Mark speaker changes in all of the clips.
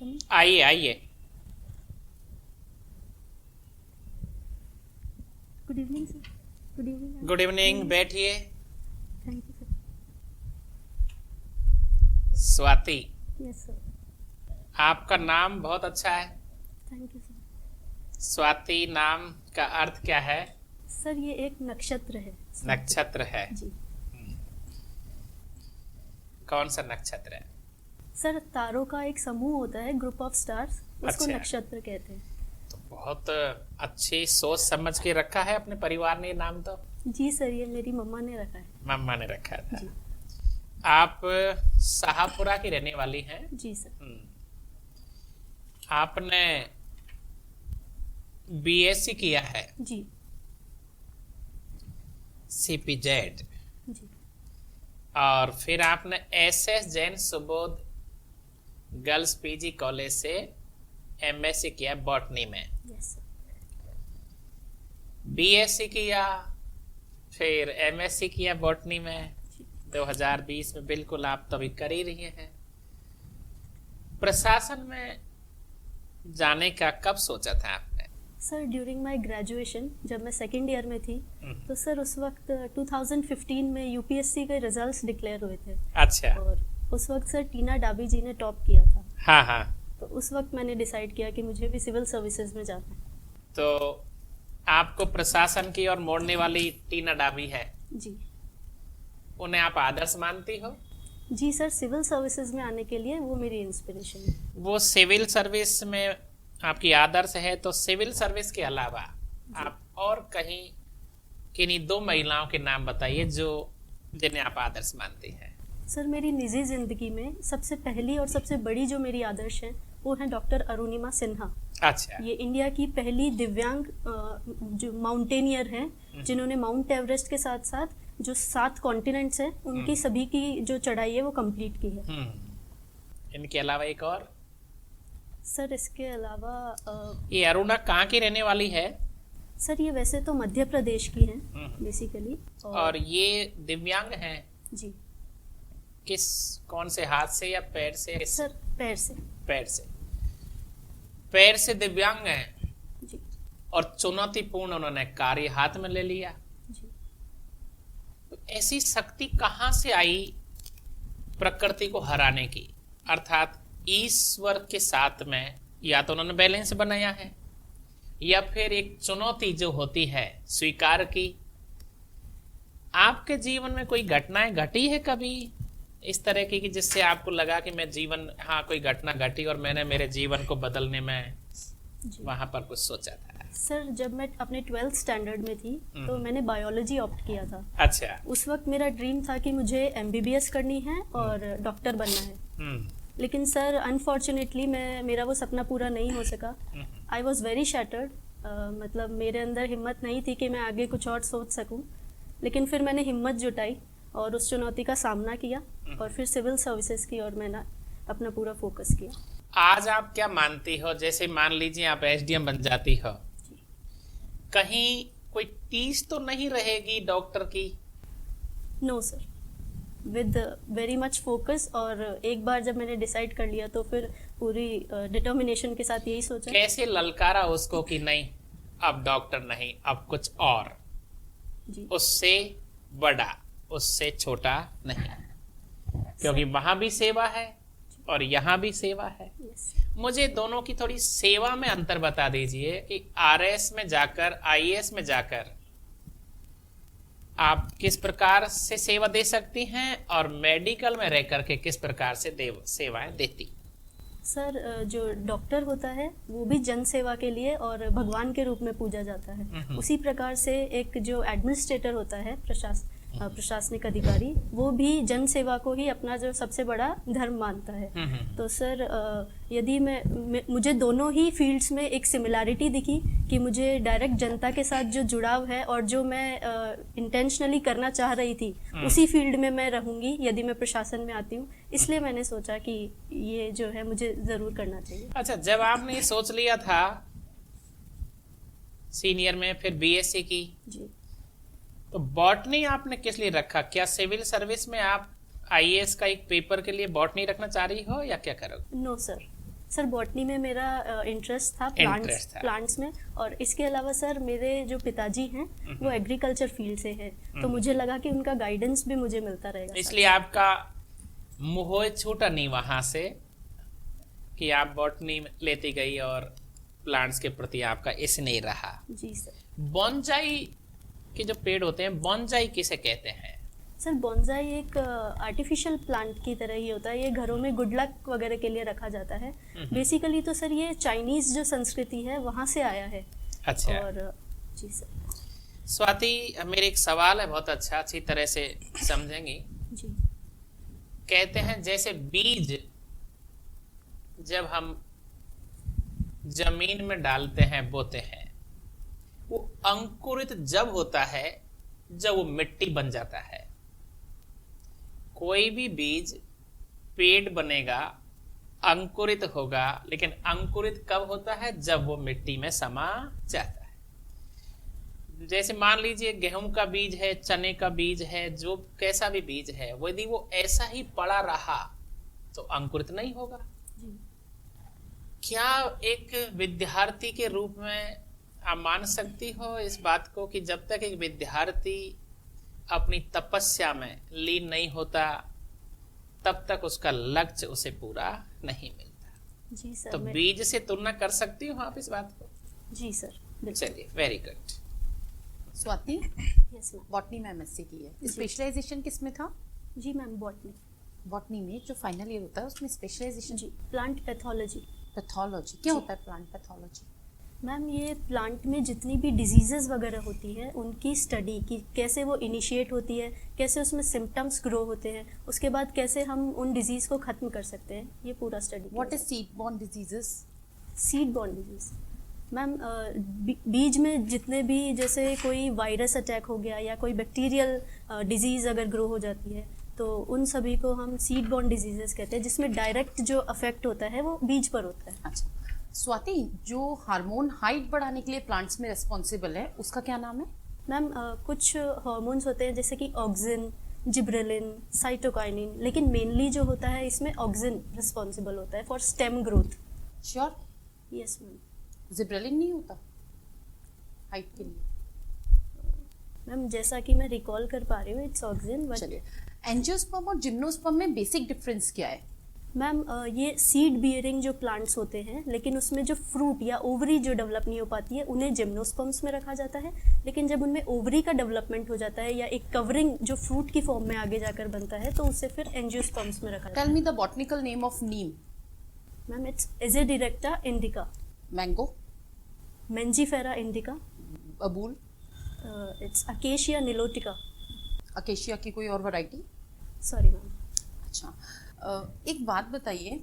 Speaker 1: Coming?
Speaker 2: आइए आइए।
Speaker 1: Good evening sir. Good evening.
Speaker 2: Good evening, बैठिए।
Speaker 1: Thank you sir.
Speaker 2: Swati,
Speaker 1: yes sir.
Speaker 2: आपका नाम बहुत अच्छा है।
Speaker 1: Thank you sir.
Speaker 2: स्वाति नाम का अर्थ क्या है?
Speaker 1: सर ये एक नक्षत्र है।
Speaker 2: नक्षत्र है।
Speaker 1: जी
Speaker 2: कौन सा नक्षत्र है?
Speaker 1: सर, तारों का एक समूह होता है, ग्रुप ऑफ स्टार्स, उसको
Speaker 2: अच्छा।
Speaker 1: नक्षत्र कहते हैं।
Speaker 2: तो बहुत अच्छी सोच समझ के रखा है अपने परिवार ने ये नाम। तो
Speaker 1: जी सर, ये मेरी मम्मा ने रखा है।
Speaker 2: मम्मा ने रखा था।
Speaker 1: जी
Speaker 2: आप शाहपुरा की रहने वाली हैं।
Speaker 1: जी सर।
Speaker 2: आपने बीएससी किया है,
Speaker 1: जी
Speaker 2: सीपीजेड,
Speaker 1: जी
Speaker 2: और फिर आपने SS Jain Subodh girls PG college से एमएससी किया बॉटनी में।
Speaker 1: Yes sir.
Speaker 2: बीएससी किया, फिर एमएससी किया बॉटनी में।
Speaker 1: जी
Speaker 2: 2020 में बिल्कुल आप तो अभी कर ही रही हैं। प्रशासन में जाने का कब सोचा था आपने?
Speaker 1: सर, ड्यूरिंग माय ग्रेजुएशन जब मैं सेकेंड ईयर में थी, तो सर उस वक्त 2015 में यूपीएससी के रिजल्ट्स डिक्लेयर हुए थे।
Speaker 2: अच्छा।
Speaker 1: और उस वक्त सर टीना डाबी जी ने टॉप किया था।
Speaker 2: हाँ हाँ।
Speaker 1: तो उस वक्त मैंने डिसाइड किया कि मुझे भी सिविल सर्विसेज में जाना है।
Speaker 2: तो आपको प्रशासन की ओर मोड़ने वाली टीना डाबी है,
Speaker 1: जी
Speaker 2: उन्हें आप आदर्श मानती हो?
Speaker 1: जी सर, सिविल सर्विसेज में आने के लिए वो मेरी इंस्पिरेशन है।
Speaker 2: वो सिविल सर्विस में आपकी आदर्श है, तो सिविल सर्विस के अलावा आप और कहीं किन्हीं दो महिलाओं के नाम बताइए जो जिन्हें आप आदर्श मानती हैं।
Speaker 1: सर, मेरी निजी जिंदगी में सबसे पहली और सबसे बड़ी जो मेरी आदर्श है वो है डॉक्टर अरुणिमा सिन्हा।
Speaker 2: अच्छा।
Speaker 1: ये इंडिया की पहली दिव्यांग जो माउंटेनियर हैं, जिन्होंने माउंट एवरेस्ट के साथ साथ जो 7 कॉन्टिनेंट्स हैं उनकी सभी की जो चढ़ाई है वो कंप्लीट की है।
Speaker 2: इनके अलावा एक और?
Speaker 1: सर इसके अलावा
Speaker 2: ये अरुणा कहाँ की रहने वाली है?
Speaker 1: सर ये वैसे तो मध्य प्रदेश की हैं बेसिकली।
Speaker 2: और ये दिव्यांग हैं
Speaker 1: जी
Speaker 2: किस, कौन से, हाथ से या पैर से?
Speaker 1: सर पैर से।
Speaker 2: पैर से। पैर से दिव्यांग हैं
Speaker 1: जी
Speaker 2: और चुनौतीपूर्ण उन्होंने कार्य हाथ में ले लिया।
Speaker 1: जी
Speaker 2: तो ऐसी शक्ति कहाँ से आई प्रकृति को हराने की? अर्थात ईश्वर के साथ में या तो उन्होंने बैलेंस बनाया है, या फिर एक चुनौती जो होती है स्वीकार की। आपके जीवन में कोई घटनाएं घटी है कभी इस तरह की कि जिससे आपको लगा कि मैं जीवन, हाँ कोई घटना घटी और मैंने मेरे जीवन को बदलने में
Speaker 1: जी
Speaker 2: वहां पर कुछ सोचा था?
Speaker 1: सर, जब मैं अपने 12th स्टैंडर्ड में थी तो मैंने बायोलॉजी ऑप्ट किया था।
Speaker 2: अच्छा।
Speaker 1: उस वक्त मेरा ड्रीम था कि मुझे एमबीबीएस करनी है और डॉक्टर बनना है। लेकिन सर अनफॉर्चुनेटली मेरा वो सपना पूरा नहीं हो सका। I was very shattered. मतलब मेरे अंदर हिम्मत नहीं थी कि मैं आगे कुछ और सोच सकूं। लेकिन फिर मैंने हिम्मत जुटाई और उस चुनौती का सामना किया और फिर सिविल सर्विसेज की ओर मैंने अपना पूरा फोकस किया।
Speaker 2: आज आप क्या मानती हो, जैसे मान लीजिए आप एसडीएम बन जाती हो, कहीं कोई टीस तो नहीं रहेगी डॉक्टर की?
Speaker 1: No sir, with very much focus. और एक बार जब मैंने डिसाइड कर लिया तो फिर पूरी डिटर्मिनेशन के साथ यही सोचा।
Speaker 2: कैसे ललकारा उसको कि नहीं अब डॉक्टर नहीं, अब कुछ और,
Speaker 1: जी
Speaker 2: उससे बड़ा, उससे छोटा नहीं, क्योंकि वहां भी सेवा है और यहाँ भी सेवा है।
Speaker 1: यस
Speaker 2: मुझे दोनों की थोड़ी सेवा में अंतर बता दीजिए कि आरएस में जाकर, आईएएस में जाकर आप किस प्रकार से सेवा दे सकती हैं और मेडिकल में रह करके किस प्रकार से सेवाएं देती?
Speaker 1: सर, जो डॉक्टर होता है वो भी जन सेवा के लिए और भगवान के रूप में पूजा जाता है। उसी प्रकार से एक जो एडमिनिस्ट्रेटर होता है, प्रशासनिक अधिकारी, वो भी जन सेवा को ही अपना जो सबसे बड़ा धर्म मानता है। तो सर यदि मुझे दोनों ही फील्ड्स में एक सिमिलैरिटी दिखी कि मुझे डायरेक्ट जनता के साथ जो जुड़ाव है और जो मैं इंटेंशनली करना चाह रही थी उसी फील्ड में मैं रहूंगी यदि मैं प्रशासन में आती हूँ। इसलिए मैंने सोचा कि ये जो है मुझे ज़रूर करना चाहिए।
Speaker 2: अच्छा, जब आपने ये सोच लिया था सीनियर में, फिर बीएससी की,
Speaker 1: जी
Speaker 2: तो बॉटनी आपने किस लिए रखा? क्या सिविल सर्विस में आप आईएएस का एक पेपर के लिए बॉटनी रखना चाह रही हो या क्या करोगे?
Speaker 1: नो सर, सर बॉटनी में मेरा इंटरेस्ट था,
Speaker 2: Interest था।
Speaker 1: प्लांट्स में। और इसके अलावा सर मेरे जो पिताजी हैं वो एग्रीकल्चर फील्ड से हैं, तो मुझे लगा कि उनका गाइडेंस भी मुझे मिलता रहेगा।
Speaker 2: इसलिए आपका मोह छूटा नहीं वहां से कि आप बॉटनी लेती गई और प्लांट्स के प्रति आपका स्नेह रहा।
Speaker 1: जी सर।
Speaker 2: बोनजाई के जो पेड़ होते हैं, बोनजाई किसे कहते हैं?
Speaker 1: सर बोनसाई एक आर्टिफिशियल प्लांट की तरह ही होता है, ये घरों में गुड लक वगैरह के लिए रखा जाता है। बेसिकली तो सर ये चाइनीज जो संस्कृति है वहाँ से आया है।
Speaker 2: अच्छा।
Speaker 1: और जी सर।
Speaker 2: स्वाति, मेरे एक सवाल है, बहुत अच्छा, अच्छी तरह से समझेंगी।
Speaker 1: जी।
Speaker 2: कहते हैं जैसे बीज जब हम जमीन में डालते हैं, बोते हैं, वो अंकुरित जब होता है जब वो मिट्टी बन जाता है। कोई भी बीज पेड़ बनेगा, अंकुरित होगा, लेकिन अंकुरित कब होता है? जब वो मिट्टी में समा जाता है। जैसे मान लीजिए गेहूं का बीज है, चने का बीज है, जो कैसा भी बीज है, यदि वो ऐसा ही पड़ा रहा तो अंकुरित नहीं होगा।
Speaker 1: जी।
Speaker 2: क्या एक विद्यार्थी के रूप में आप मान सकती हो इस बात को कि जब तक एक विद्यार्थी अपनी तपस्या में लीन नहीं होता तब तक उसका लक्ष्य उसे पूरा नहीं मिलता?
Speaker 1: जी सर।
Speaker 2: तो बीज से तुलना कर सकती हो आप इस बात को?
Speaker 1: जी सर।
Speaker 2: चलिए, very good.
Speaker 3: Swati,
Speaker 1: yes ma'am.
Speaker 3: Botany में एमएससी की है, स्पेशलाइजेशन किस में था?
Speaker 1: जी मैम, बॉटनी।
Speaker 3: बॉटनी में जो फाइनल ईयर होता है उसमें स्पेशलाइजेशन?
Speaker 1: जी, प्लांट पैथोलॉजी।
Speaker 3: पैथोलॉजी क्या होता है? प्लांट पैथोलॉजी
Speaker 1: मैम ये प्लांट में जितनी भी डिजीजेस वगैरह होती है उनकी स्टडी की, कैसे वो इनिशिएट होती है, कैसे उसमें सिम्टम्स ग्रो होते हैं, उसके बाद कैसे हम उन डिजीज़ को ख़त्म कर सकते हैं, ये पूरा study.
Speaker 3: What is seed borne diseases?
Speaker 1: Seed borne disease ma'am बीज में जितने भी, जैसे कोई वायरस अटैक हो गया या कोई बैक्टीरियल डिजीज़ अगर ग्रो हो जाती है तो उन सभी को हम सीड बॉर्न डिजीजेस कहते हैं, जिसमें डायरेक्ट जो अफेक्ट होता है वो बीज पर होता है।
Speaker 3: अच्छा स्वाति, जो हार्मोन हाइट बढ़ाने के लिए प्लांट्स में रिस्पॉन्सिबल है उसका क्या नाम है?
Speaker 1: मैम कुछ हार्मोन्स होते हैं जैसे कि ऑक्सिन, जिब्रेलिन, साइटोकाइनिन, लेकिन मेनली जो होता है इसमें ऑक्सिन रिस्पॉन्सिबल होता है for stem growth.
Speaker 3: Sure?
Speaker 1: Yes ma'am.
Speaker 3: Gibberellin नहीं होता हाइट के लिए?
Speaker 1: मैम जैसा कि मैं रिकॉल कर पा रही हूँ इट्स ऑक्सिन।
Speaker 3: चलिए, एंजियोस्पर्म और जिम्नोस्पर्म में बेसिक डिफरेंस क्या है?
Speaker 1: मैम ये सीड बियरिंग जो प्लांट्स होते हैं, लेकिन उसमें जो फ्रूट या ओवरी जो डेवलप नहीं हो पाती है उन्हें जिम्नोस्पर्म्स में रखा जाता है, लेकिन जब उनमें ओवरी का डेवलपमेंट हो जाता है या एक कवरिंग जो फ्रूट की फॉर्म में आगे जाकर बनता है तो उसे फिर एंजियोस्पर्म्स में रखा जाता है।
Speaker 3: Tell me the botanical name of neem.
Speaker 1: Ma'am it's azadirachta indica.
Speaker 3: Mango?
Speaker 1: Mangifera indica.
Speaker 3: Babool?
Speaker 1: It's acacia nilotica.
Speaker 3: Acacia की कोई और वैरायटी?
Speaker 1: Sorry ma'am.
Speaker 3: अच्छा, एक बात बताइए,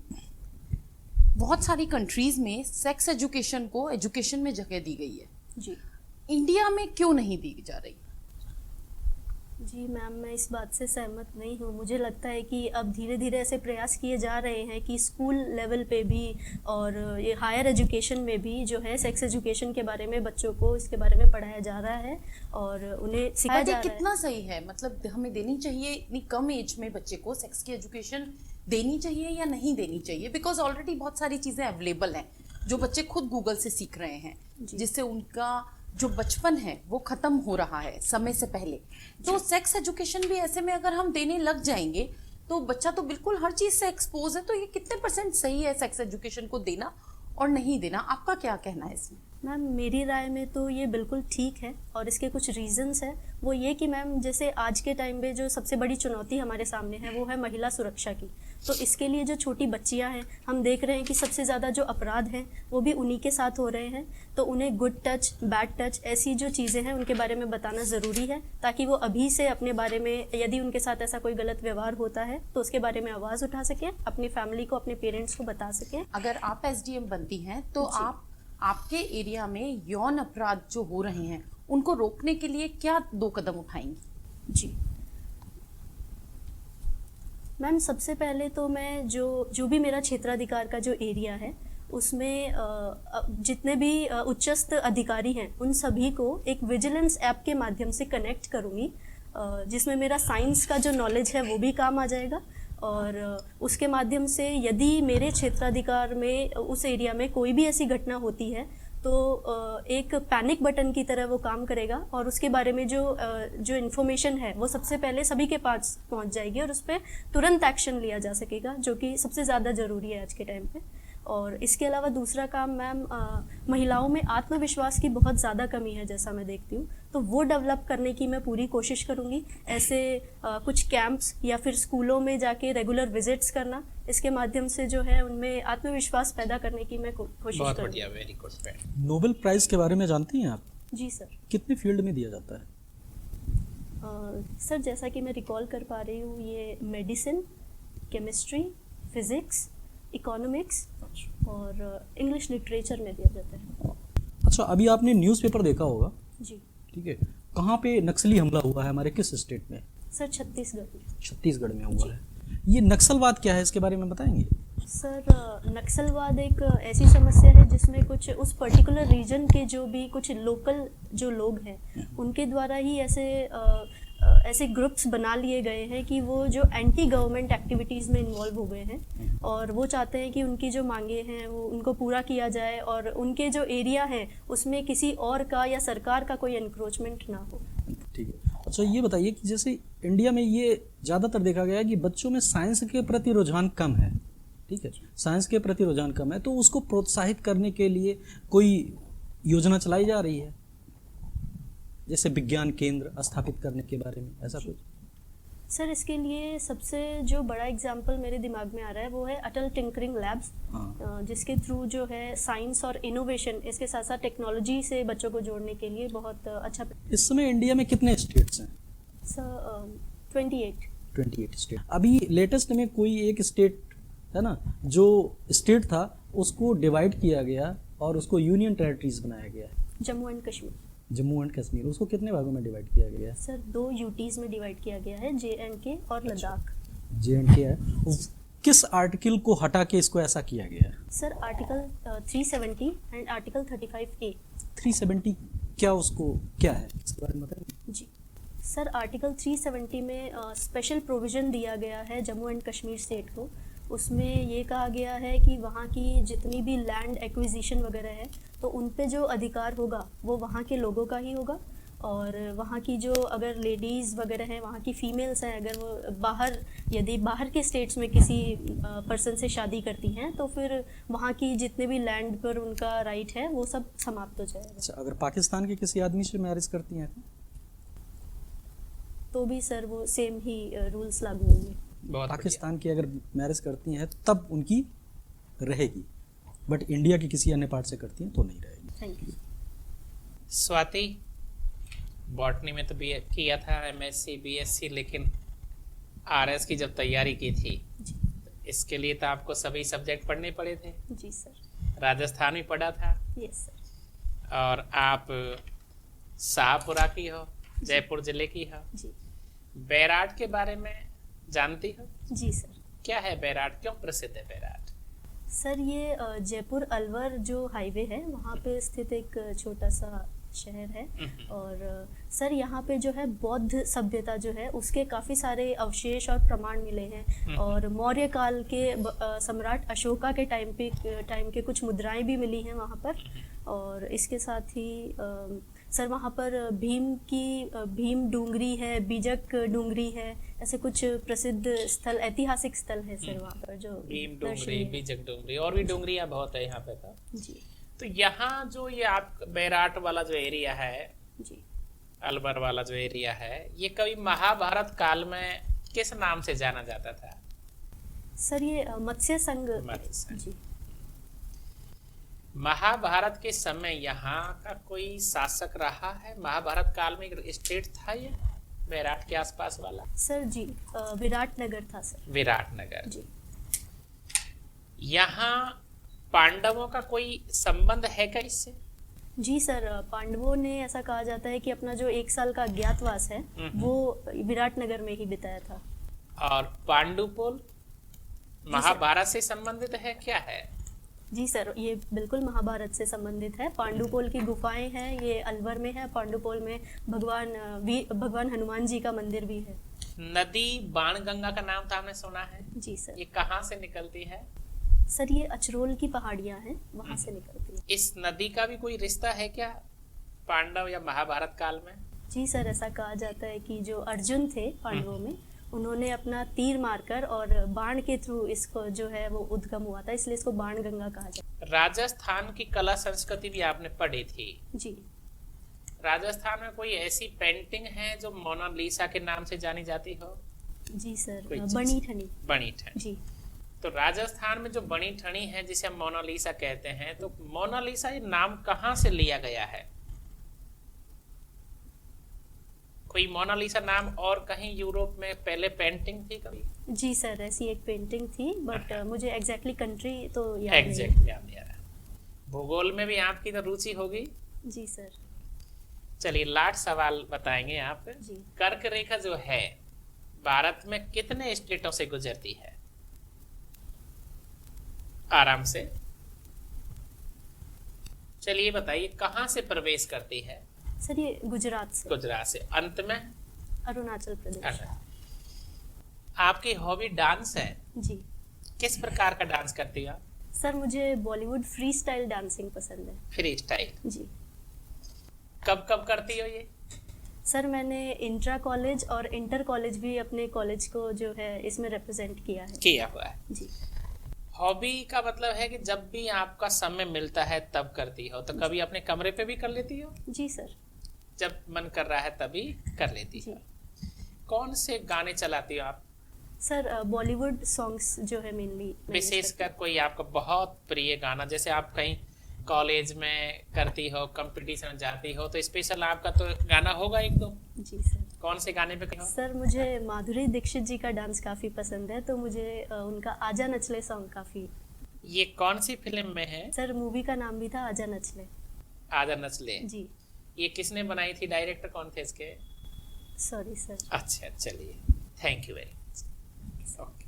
Speaker 3: बहुत सारी कंट्रीज में सेक्स एजुकेशन को एजुकेशन में जगह दी गई है,
Speaker 1: जी।
Speaker 3: इंडिया में क्यों नहीं दी जा रही?
Speaker 1: जी मैम, मैं इस बात से सहमत नहीं हूँ। मुझे लगता है कि अब धीरे धीरे ऐसे प्रयास किए जा रहे हैं कि स्कूल लेवल पे भी और ये हायर एजुकेशन में भी जो है सेक्स एजुकेशन के बारे में बच्चों को इसके बारे में पढ़ाया जा रहा है और उन्हें सिखाया जा रहा है।
Speaker 3: कितना सही है? मतलब हमें देनी चाहिए इतनी कम एज में बच्चे को सेक्स की एजुकेशन देनी चाहिए या नहीं देनी चाहिए? बिकॉज ऑलरेडी बहुत सारी चीज़ें अवेलेबल हैं जो बच्चे खुद गूगल से सीख रहे हैं, जिससे उनका जो बचपन है वो खत्म हो रहा है समय से पहले। तो सेक्स एजुकेशन भी ऐसे में अगर हम देने लग जाएंगे तो बच्चा तो बिल्कुल हर चीज से एक्सपोज है। तो ये कितने % सही है सेक्स एजुकेशन को देना और नहीं देना? आपका क्या कहना है इसमें?
Speaker 1: मैम मेरी राय में तो ये बिल्कुल ठीक है और इसके कुछ रीजंस हैं। वो ये कि मैम जैसे आज के टाइम पे जो सबसे बड़ी चुनौती हमारे सामने है वो है महिला सुरक्षा की। तो इसके लिए जो छोटी बच्चियां हैं, हम देख रहे हैं कि सबसे ज़्यादा जो अपराध हैं वो भी उन्हीं के साथ हो रहे हैं। तो उन्हें गुड टच, बैड टच, ऐसी जो चीज़ें हैं उनके बारे में बताना ज़रूरी है, ताकि वो अभी से अपने बारे में, यदि उनके साथ ऐसा कोई गलत व्यवहार होता है तो उसके बारे में आवाज़ उठा सकें, अपनी फैमिली को, अपने पेरेंट्स को बता सकें।
Speaker 3: अगर आप SDM बनती हैं तो आप आपके एरिया में यौन अपराध जो हो रहे हैं उनको रोकने के लिए क्या 2 कदम उठाएंगी?
Speaker 1: जी मैम, सबसे पहले तो मैं जो भी मेरा क्षेत्राधिकार का जो एरिया है उसमें जितने भी उच्चस्थ अधिकारी हैं उन सभी को एक विजिलेंस ऐप के माध्यम से कनेक्ट करूँगी, जिसमें मेरा साइंस का जो नॉलेज है वो भी काम आ जाएगा और उसके माध्यम से यदि मेरे क्षेत्राधिकार में उस एरिया में कोई भी ऐसी घटना होती है तो एक पैनिक बटन की तरह वो काम करेगा और उसके बारे में जो इन्फॉर्मेशन है वो सबसे पहले सभी के पास पहुंच जाएगी और उस पर तुरंत एक्शन लिया जा सकेगा, जो कि सबसे ज़्यादा ज़रूरी है आज के टाइम पे। और इसके अलावा दूसरा काम मैम, महिलाओं में आत्मविश्वास की बहुत ज़्यादा कमी है जैसा मैं देखती हूँ, तो वो डेवलप करने की मैं पूरी कोशिश करूँगी। ऐसे कुछ कैंप्स या फिर स्कूलों में जाके रेगुलर विजिट्स करना, इसके माध्यम से जो है उनमें आत्मविश्वास पैदा करने की मैं कोशिश
Speaker 2: बहुत
Speaker 1: करूँगी।
Speaker 2: बढ़िया, very good friend.
Speaker 4: Nobel prize के बारे में जानती हैं आप?
Speaker 1: जी सर।
Speaker 4: कितने फील्ड में दिया जाता है?
Speaker 1: सर जैसा कि मैं रिकॉल कर पा रही हूँ, ये मेडिसिन, केमिस्ट्री, फिज़िक्स, इकोनॉमिक्स और इंग्लिश लिटरेचर में दिया जाता है।
Speaker 4: अच्छा, अभी आपने न्यूज़पेपर देखा होगा,
Speaker 1: जी
Speaker 4: ठीक है? कहाँ पे नक्सली हमला हुआ है, हमारे किस स्टेट में?
Speaker 1: सर छत्तीसगढ़ में।
Speaker 4: छत्तीसगढ़ में हुआ है। ये नक्सलवाद क्या है, इसके बारे में बताएंगे?
Speaker 1: सर नक्सलवाद एक ऐसी समस्या है जिसमें कुछ उस पर्टिकुलर रीजन के जो भी कुछ लोकल जो लोग हैं उनके द्वारा ही ऐसे ग्रुप्स बना लिए गए हैं कि वो जो एंटी गवर्नमेंट एक्टिविटीज़ में इन्वॉल्व हो गए हैं और वो चाहते हैं कि उनकी जो मांगे हैं वो उनको पूरा किया जाए और उनके जो एरिया है उसमें किसी और का या सरकार का कोई एनक्रोचमेंट ना हो।
Speaker 4: ठीक है। अच्छा, ये बताइए कि जैसे इंडिया में ये ज़्यादातर देखा गया है कि बच्चों में साइंस के प्रति रुझान कम है, ठीक है? साइंस के प्रति रुझान कम है, तो उसको प्रोत्साहित करने के लिए कोई योजना चलाई जा रही है, जैसे विज्ञान केंद्र स्थापित करने के बारे में, ऐसा कुछ?
Speaker 1: सर इसके लिए सबसे जो बड़ा एग्जाम्पल मेरे दिमाग में आ रहा है वो है अटल टिंकरिंग लैब्स, जिसके थ्रू जो है साइंस और इनोवेशन, इसके साथ साथ टेक्नोलॉजी से बच्चों को जोड़ने के लिए बहुत अच्छा।
Speaker 4: इस समय इंडिया में कितने स्टेट्स हैं?
Speaker 1: Sir 28
Speaker 4: state. अभी लेटेस्ट में कोई एक स्टेट है ना, जो स्टेट था उसको डिवाइड किया गया और उसको यूनियन टेरिटरीज बनाया गया,
Speaker 1: जम्मू एंड कश्मीर।
Speaker 4: जम्मू एंड कश्मीर, उसको कितने भागों में डिवाइड किया गया है?
Speaker 1: सर 2 यूटीज़ में डिवाइड किया गया है, JNK और लद्दाख।
Speaker 4: JNK है। किस आर्टिकल को हटा के इसको ऐसा किया गया है?
Speaker 1: Sir article 370 and article 35A।
Speaker 4: 370 क्या, उसको क्या है, इसके बारे में बताएंगे?
Speaker 1: जी सर, आर्टिकल 370 में स्पेशल प्रोविज़न दिया गया है जम्मू एंड कश्मीर स्टेट को। उसमें ये कहा गया है कि वहाँ की जितनी भी लैंड एक्विजिशन वगैरह है तो उन पे जो अधिकार होगा वो वहाँ के लोगों का ही होगा और वहाँ की जो अगर लेडीज़ वगैरह हैं, वहाँ की फीमेल्स हैं, अगर वो यदि बाहर के स्टेट्स में किसी पर्सन से शादी करती हैं तो फिर वहाँ की जितने भी लैंड पर उनका राइट है वो सब समाप्त हो जाएगा।
Speaker 4: अच्छा, अगर पाकिस्तान के किसी आदमी से मैरिज करती हैं
Speaker 1: तो भी सर वो सेम ही रूल्स लागू होंगे।
Speaker 4: पाकिस्तान की अगर मैरिज करती हैं तब उनकी रहेगी, बट इंडिया की किसी अन्य पार्ट से करती हैं तो नहीं रहेगी।
Speaker 1: Thank you.
Speaker 2: स्वाति, बॉटनी में तो किया था MSc BSc, लेकिन RS की जब तैयारी की थी इसके लिए तो आपको सभी सब्जेक्ट पढ़ने पड़े थे।
Speaker 1: जी सर।
Speaker 2: राजस्थान में पढ़ा था।
Speaker 1: Yes sir.
Speaker 2: और आप शाहपुरा की हो, जयपुर जिले की हो।
Speaker 1: जी।
Speaker 2: बैराट के बारे में जानती हो?
Speaker 1: जी सर।
Speaker 2: क्या है बैराट, क्यों प्रसिद्ध है बैराट?
Speaker 1: सर ये जयपुर अलवर जो हाईवे है वहाँ पे स्थित एक छोटा सा शहर है और सर यहाँ पे जो है बौद्ध सभ्यता जो है उसके काफ़ी सारे अवशेष और प्रमाण मिले हैं और मौर्य काल के सम्राट अशोका के टाइम के कुछ मुद्राएं भी मिली हैं वहाँ पर। और इसके साथ ही सर वहाँ पर भीम डूंगरी है, बीजक डूंगरी है, ऐसे कुछ प्रसिद्ध स्थल, ऐतिहासिक स्थल है सर वहाँ पर जो
Speaker 2: भीम डूंगरी, बीजक डूंगरी और भी डूंगरियाँ बहुत है यहाँ पे था।
Speaker 1: जी।
Speaker 2: तो यहाँ जो ये आप बैराट वाला जो एरिया है,
Speaker 1: जी,
Speaker 2: अलवर वाला जो एरिया है, ये कभी महाभारत काल में किस नाम से जाना जाता था?
Speaker 1: सर ये मत्स्य संघ। जी।
Speaker 2: महाभारत के समय यहाँ का कोई शासक रहा है? महाभारत काल में एक स्टेट था ये बैराट के आसपास वाला?
Speaker 1: सर जी, विराटनगर था सर।
Speaker 2: विराटनगर।
Speaker 1: जी।
Speaker 2: यहाँ पांडवों का कोई संबंध है क्या इससे?
Speaker 1: जी सर, पांडवों ने ऐसा कहा जाता है कि अपना जो 1 साल का अज्ञातवास है वो विराटनगर में ही बिताया था।
Speaker 2: और पांडुपुल महाभारत से संबंधित है, क्या है?
Speaker 1: जी सर, ये बिल्कुल महाभारत से संबंधित है। पांडुपोल की गुफाएं हैं, ये अलवर में है। पांडुपोल में भगवान हनुमान जी का मंदिर भी है।
Speaker 2: नदी बाणगंगा का नाम तो आपने सुना है,
Speaker 1: जी सर।
Speaker 2: ये कहाँ से निकलती है?
Speaker 1: सर ये अचरोल की पहाड़ियाँ हैं, वहाँ से निकलती है।
Speaker 2: इस नदी का भी कोई रिश्ता है क्या पांडव या महाभारत काल में?
Speaker 1: जी सर, ऐसा कहा जाता है कि जो अर्जुन थे पांडवों में, उन्होंने अपना तीर मारकर और बाण के थ्रू इसको जो है वो उद्गम हुआ था, इसलिए इसको बाण गंगा कहा जाता
Speaker 2: राजस्थान की कला संस्कृति भी आपने पढ़ी थी।
Speaker 1: है। जी
Speaker 2: राजस्थान में कोई ऐसी पेंटिंग है जो मोनालिसा के नाम से जानी जाती हो?
Speaker 1: जी सर,
Speaker 2: कोई चीज़?
Speaker 1: बनी ठनी।
Speaker 2: बनी ठनी।
Speaker 1: जी
Speaker 2: तो राजस्थान में जो बनी ठनी है जिसे हम मोनालिसा कहते हैं, तो मोनालिसा ये नाम कहाँ से लिया गया है? कोई मोनालिसा नाम और कहीं यूरोप में पहले पेंटिंग थी कभी?
Speaker 1: जी सर, ऐसी एक पेंटिंग थी, बट मुझे एग्जैक्टली कंट्री तो याद नहीं
Speaker 2: एग्जैक्ट याद नहीं आ रहा। भूगोल में भी आपकी तो रुचि होगी।
Speaker 1: है। जी सर।
Speaker 2: चलिए लास्ट सवाल बताएंगे आप।
Speaker 1: जी
Speaker 2: कर्क रेखा जो है भारत में कितने स्टेटों से गुजरती है? आराम से चलिए बताइए, कहाँ से प्रवेश करती है?
Speaker 1: सर ये गुजरात से।
Speaker 2: गुजरात से। अंत में
Speaker 1: अरुणाचल प्रदेश।
Speaker 2: अच्छा। आपकी हॉबी डांस है,
Speaker 1: जी
Speaker 2: किस प्रकार का डांस करती है?
Speaker 1: सर मुझे बॉलीवुड फ्री स्टाइल डांसिंग पसंद है।
Speaker 2: Free style.
Speaker 1: जी
Speaker 2: कब कब करती हो ये?
Speaker 1: सर मैंने इंट्रा कॉलेज और इंटर कॉलेज भी अपने कॉलेज को जो है इसमें रिप्रेजेंट किया है।
Speaker 2: किया हुआ है।
Speaker 1: जी
Speaker 2: हॉबी का मतलब है कि जब भी आपका समय मिलता है तब करती हो, तो कभी अपने कमरे पे भी कर लेती हो?
Speaker 1: जी सर।
Speaker 2: जब मन कर रहा है तभी कर लेती हो। कौन से गाने चलाती हो आप?
Speaker 1: सर बॉलीवुड सॉन्ग्स जो है मेनली।
Speaker 2: विशेषकर कोई आपका बहुत प्रिय गाना, जैसे आप कहीं कॉलेज में करती हो, कंपटीशन जाती हो, तो स्पेशल आपका तो गाना होगा एक दो।
Speaker 1: जी सर।
Speaker 2: कौन से गाने पे कहो?
Speaker 1: सर मुझे माधुरी दीक्षित जी का डांस काफ़ी पसंद है, तो मुझे उनका आजा नचले सॉन्ग काफ़ी।
Speaker 2: ये कौन सी फिल्म में है?
Speaker 1: सर मूवी का नाम भी था आजा नचले।
Speaker 2: आजा नचले।
Speaker 1: जी
Speaker 2: ये किसने बनाई थी? डायरेक्टर कौन थे इसके?
Speaker 1: Sorry sir.
Speaker 2: अच्छा चलिए, thank you very much. Okay.